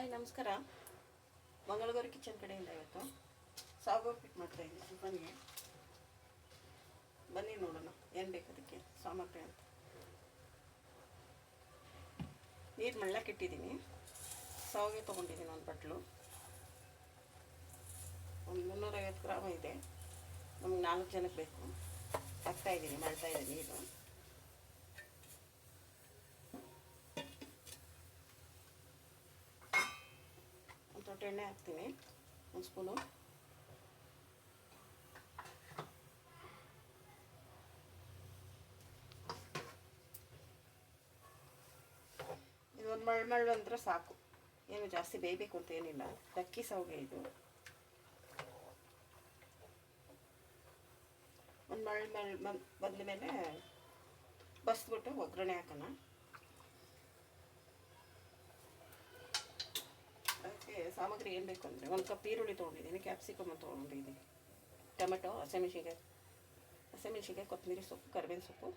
Hi ನಮಸ್ಕಾರ. Mangalagauri kitchen ಕಡೆಯಿಂದ ಇವತ್ತು ಸಾಗು ಉಪ್ಪಿಟ್ಟು ಮಾಡ್ತಾಯಿದ್ದೀನಿ ಟಿಫನ್ಗೆ. ಬನ್ನಿ ನೋಡೋಣ ಏನು ಬೇಕು ಅದಕ್ಕೆ ಸಾಮಗ್ರಿ ಅಂತ. ನೀರು ಮಳ್ಳಕ್ಕೆ ಇಟ್ಟಿದ್ದೀನಿ. ಸಾವಿಗೆ ತೊಗೊಂಡಿದ್ದೀನಿ ಒಂದು ಬಟ್ಲು. ಒಂದು 350 ಗ್ರಾಮ್ ಇದೆ. ನಮಗೆ 4 ಜನಕ್ಕೆ ಬೇಕು. ಹಾಕ್ತಾಯಿದ್ದೀನಿ, ಮಾಡ್ತಾಯಿದ್ದೀನಿ ನೀರು. ಒಂದು ತೊಟ್ಟೆ ಎಣ್ಣೆ ಹಾಕ್ತೀನಿ, 1 ಸ್ಪೂನು. ಇದೊಂದು ಮಳ್ಳು ಅಂದರೆ ಸಾಕು, ಏನು ಜಾಸ್ತಿ ಬೇಯಬೇಕು ಅಂತ ಏನಿಲ್ಲ. ಅಕ್ಕಿ ಸಾವಿಗೆ ಇದು. ಒಂದು ಮಳ್ಳು ಬಂದ ಮೇಲೆ ಬಸ್ಬಿಟ್ಟು ಒಗ್ಗರಣೆ ಹಾಕೋಣ. ಅದಕ್ಕೆ ಸಾಮಗ್ರಿ ಏನು ಬೇಕು ಅಂದರೆ 1 ಕಪ್ ಈರುಳ್ಳಿ ತೊಗೊಂಡಿದ್ದೀನಿ, ಕ್ಯಾಪ್ಸಿಕಮ್ ತೊಗೊಂಡಿದ್ದೀನಿ, ಟೊಮೆಟೊ, ಹಸಿಮೆಣ್ಸಿನ್ಕಾಯಿ, ಕೊತ್ತಂಬರಿ ಸೊಪ್ಪು, ಕರಿಬೇವಿನ ಸೊಪ್ಪು.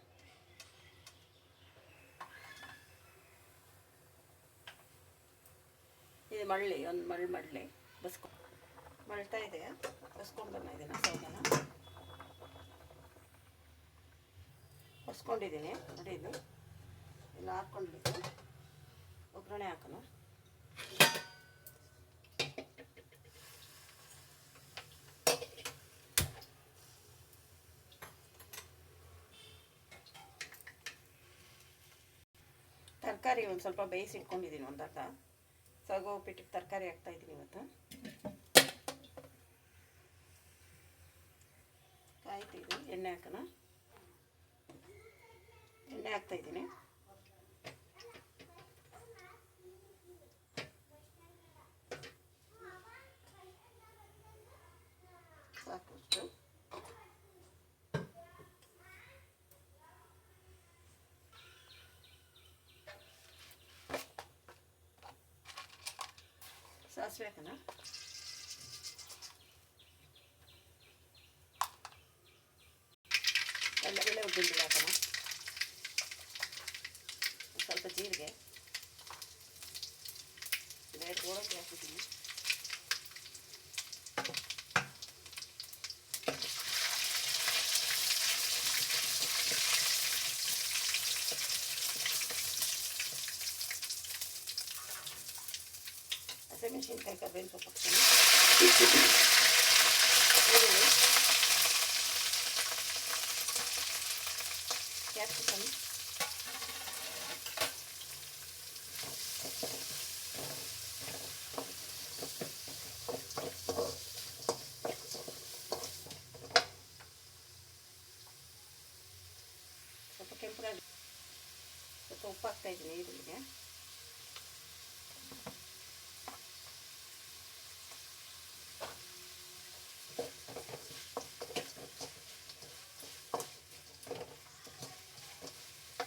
ಇದು ಮಳ್ಳಿ, ಒಂದು ಮಳ್ಳಿ ಮಳ್ತಾ ಇದೆ, ಬಸ್ಕೊಂಡು ಬಂದಿದ್ದೀನಿ. ಸೌದನ ಬಸ್ಕೊಂಡಿದ್ದೀನಿ ನೋಡಿ. ಇದು ಎಲ್ಲ ಹಾಕ್ಕೊಂಡಿದ್ದೀನಿ. ಒಗ್ಗರಣೆ ಹಾಕೋಣ. ತರಕಾರಿ ಒಂದು ಸ್ವಲ್ಪ ಬೇಯಿಸಿಟ್ಕೊಂಡಿದ್ದೀನಿ, ಒಂದು ಅರ್ಧ. ಸಾಗು ಉಪ್ಪಿಟ್ಟಿಗೆ ತರಕಾರಿ ಹಾಕ್ತಾಯಿದ್ದೀನಿ ಇವತ್ತು. ಕಾಯ್ತಿದ್ದೀನಿ, ಎಣ್ಣೆ ಹಾಕೋಣ. ಎಣ್ಣೆ ಹಾಕ್ತಾಯಿದ್ದೀನಿ. ಸಾಕಷ್ಟು. ಸಾಸಿವೆ ಹಾಕೋಣ. ಎಳ್ಳೆ ಉದ್ದಿನ ಹಾಕೋಣ. ಸ್ವಲ್ಪ ಜೀರಿಗೆ, 2 ಗೋಡಂಬಿ ಹಾಕಿದ್ದೀನಿ. ಹಸಿಮೆಣ್ಸಿನ್ಕಾಯಿ, ಕರಿಬೇವಿನ ಸೊಪ್ಪು ಹಾಕ್ತೀನಿ. ಈರುಳ್ಳಿ, ಕ್ಯಾಪ್ಸಿಕಮ್, ಸ್ವಲ್ಪ ಕೆಂಪುಗಾಗಿ ಸ್ವಲ್ಪ ಉಪ್ಪು ಹಾಕ್ತಾಯಿದ್ದೀನಿ ಈರುಳ್ಳಿಗೆ.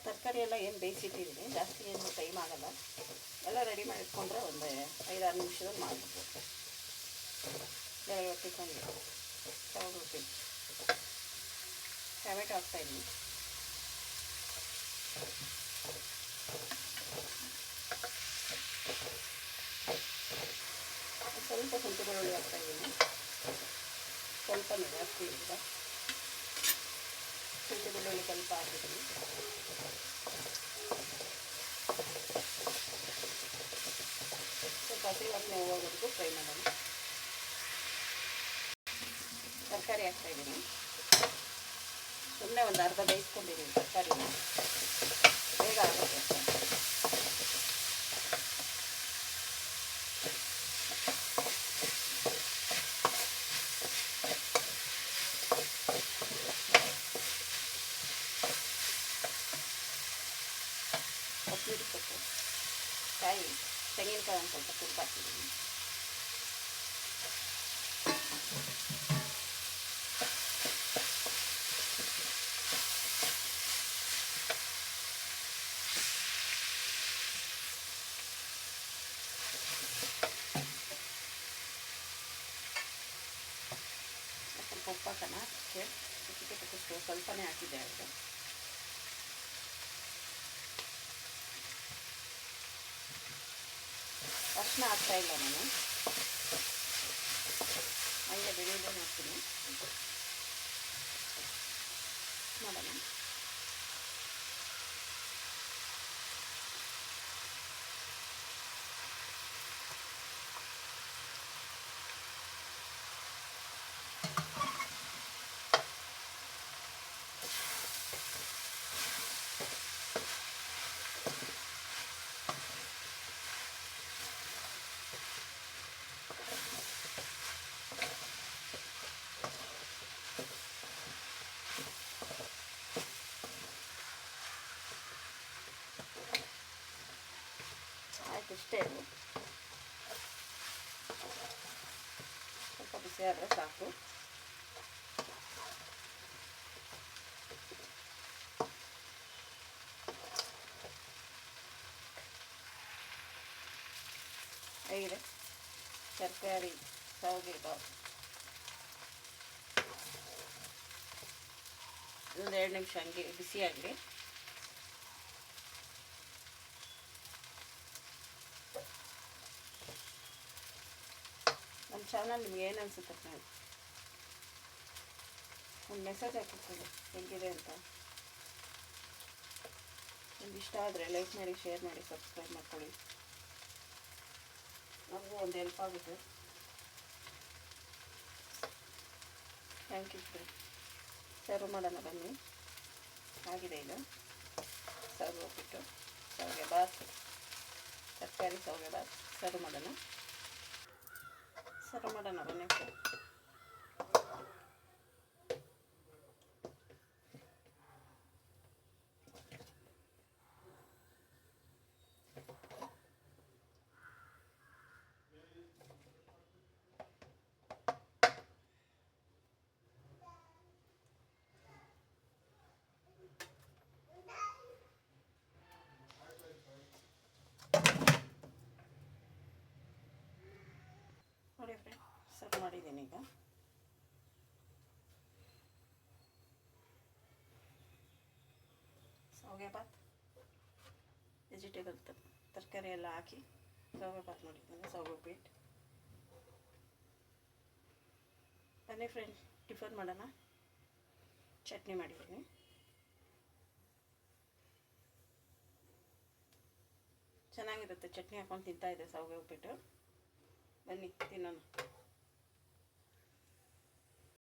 ತರಕಾರಿ ಎಲ್ಲ ಏನು ಬೇಯಿಸಿಟ್ಟಿದ್ದೀನಿ, ಜಾಸ್ತಿ ಏನು ಟೈಮ್ ಆಗೋಲ್ಲ. ಎಲ್ಲ ರೆಡಿ ಮಾಡಿ ಇಟ್ಕೊಂಡ್ರೆ ಒಂದು 5-6 ನಿಮಿಷದಲ್ಲಿ ಮಾಡಬೇಕು. ಟಿಫನ್ಗೆ ಸಾಗು ಉಪ್ಪಿಟ್ಟು. ಟೊಮೆಟೊ ಹಾಕ್ತಾಯಿದ್ದೀನಿ. ಸ್ವಲ್ಪ ಶುಂಠಿ ಬೆಳ್ಳುಳ್ಳಿ ಹಾಕ್ತಾಯಿದ್ದೀನಿ, ಸ್ವಲ್ಪ ಜಾಸ್ತಿ ಇಲ್ಲ. ಶುಂಠಿ ಬೆಳ್ಳುಳ್ಳಿ ಸ್ವಲ್ಪ ಹಾಕಿದ್ದೀನಿ. ಸ್ವಲ್ಪ ಹಸಿ ವಾಸನೆ ಹೋಗೋವರೆಗೂ ಫ್ರೈ ಮಾಡೋಣ. ತರಕಾರಿ ಹಾಕ್ತಾಯಿದ್ದೀನಿ. ಸುಮ್ಮನೆ ಒಂದು ಅರ್ಧ ಬೇಯಿಸ್ಕೊಂಡಿದ್ದೀನಿ ತರಕಾರಿನ, ಬೇಗ ಆಗುತ್ತೆ. ಕೊತ್ತಂಬರಿ ಸೊಪ್ಪು, ಕಾಯಿ, ತೆಂಗಿನಕಾಯಿ ಒಂದು ಸ್ವಲ್ಪ ತುಪ್ಪ ಹಾಕಿದ್ದೀನಿ. ಸ್ವಲ್ಪ ಉಪ್ಪು ಹಾಕೋಣ. ರುಚಿಗೆ ತಕ್ಕಷ್ಟು ಸ್ವಲ್ಪನೇ ಹಾಕಿದ್ದೆ ಅದು. ಅರ್ಶಿನ ಹಾಕ್ತಾಯಿಲ್ಲ ನಾನು, ಹಂಗೆ ಬೆಳೆಯೋದೇ ಮಾಡ್ತೀನಿ. ಮಾಡೋಣ. ಆಯ್ತು, ಇಷ್ಟೇ. ಸ್ವಲ್ಪ ಬಿಸಿ ಆದರೆ ಸಾಕು. ಆಗಿದೆ ತರಕಾರಿ ಶಾವಿಗೆ ಬಾತ್. ಒಂದು 2 ನಿಮಿಷ ಹಂಗೆ ಬಿಸಿಯಾಗಲಿ. ನಮ್ಮ ಚಾನಲ್ ನಿಮ್ಗೆ ಏನು ಅನಿಸುತ್ತೆ ಫ್ರೆಂಡ್? ಒಂದು ಮೆಸೇಜ್ ಹಾಕಿರ್ತೀನಿ ಹೆಂಗಿದೆ ಅಂತ. ನಿಮ್ಗೆ ಇಷ್ಟ ಆದರೆ ಲೈಕ್ ಮಾಡಿ, ಶೇರ್ ಮಾಡಿ, ಸಬ್ಸ್ಕ್ರೈಬ್ ಮಾಡ್ಕೊಳ್ಳಿ. ನಮಗೂ ಒಂದು ಹೆಲ್ಪ್ ಆಗುತ್ತೆ. Thank you friend. ಸರ್ವ್ ಮಾಡೋಣ ಬನ್ನಿ. ಆಗಿದೆ ಈಗ ಸರ್ವ್ ಹೋಗ್ಬಿಟ್ಟು ಶಾವಿಗೆ ಬಾತ್, ತರಕಾರಿ ಶಾವಿಗೆ ಬಾತ್ ಸರ್ವ್ ಮಾಡೋಣ. ಬನ್ನಿ ಫ್ರೆಂಡ್. ನೋಡಿ ಫ್ರೆಂಡ್, ಸರ್ವ್ ಮಾಡಿದ್ದೀನಿ ಈಗ. ಶಾವಿಗೆ ಬಾತ್, ವೆಜಿಟೇಬಲ್ ತರಕಾರಿ ಎಲ್ಲ ಹಾಕಿ ಶಾವಿಗೆ ಬಾತ್ ಮಾಡಿದ್ದೀನಿ. ಶಾವಿಗೆ ಉಪ್ಪಿಟ್ಟು. ಬನ್ನಿ ಫ್ರೆಂಡ್, ಟಿಫನ್ ಮಾಡೋಣ. ಚಟ್ನಿ ಮಾಡಿದ್ದೀನಿ. ಚೆನ್ನಾಗಿರುತ್ತೆ, ಚಟ್ನಿ ಹಾಕೊಂಡು ತಿಂತಾಯಿದ್ದೆ ಶಾವಿಗೆ ಉಪ್ಪಿಟ್ಟು. ಬನ್ನಿ ತಿನ್ನೋಣ.